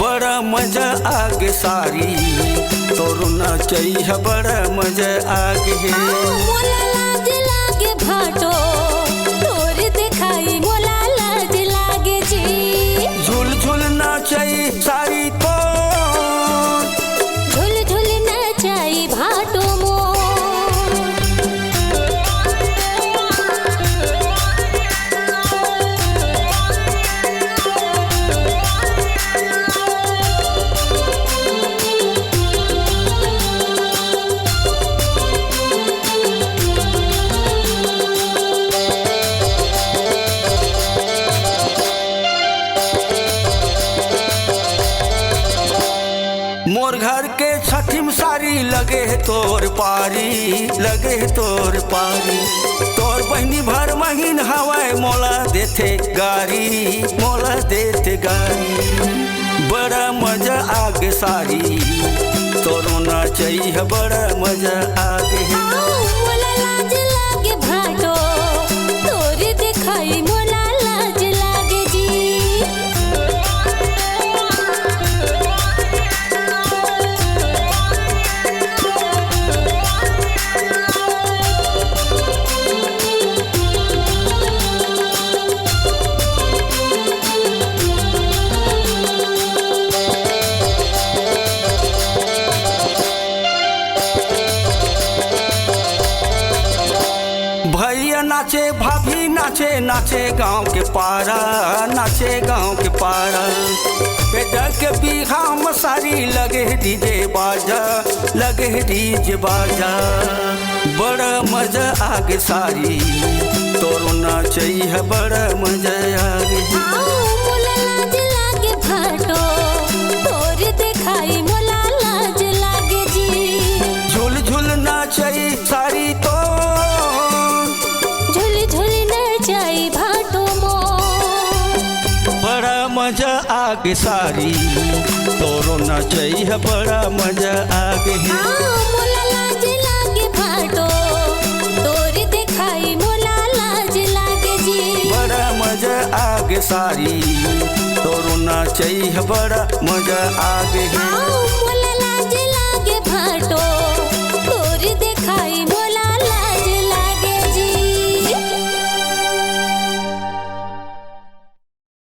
बड़ा मजा आगे सारी तोरू नचई है, बड़ा मजा आगे है। मोला लाज लागे भाटो तोर दिखाई, मोला लाज लागे जी। झूल झूल नचई सारी तो झुल झुल नचाई भाटो मोर। मोर घर के छठिम सारी लगे है तोर पारी, लगे है तोर पारी। तोर बहनी भर महीन हवाए मोला देते गारी, मोला देते गारी। बड़ा मजा आगे सारी तोरो नचई है, बड़ा मजा आगे है। मोला लाज लागे भाटो तोर दिखाई, मोला लाज लागे जी। भैया नाचे भाभी नाचे, नाचे गांव के पारा, नाचे गांव के पारा। बेटा के बीघा में सारी लगे डीजे बाजा, लगे डीजे बाजा। बड़ा मजा आगे सारी तोरो नचई है, बड़ा मजा आगे है। मोला लाज लागे भाटो तोर दिखाई, मोला लाज लागे जी। झूल झूल नचई सारी तो झुल झुल नचाई भाटो मोर। बड़ा मजा आगे सारी तोरो नचई है, बड़ा मजा आगे है। मोला लाज लागे भाटो तोर दिखाई, मोला लाज लागे जी। बड़ा मजा आगे सारी तोरो नचई है, बड़ा मजा आगे है। मोला लाज लागे भाटो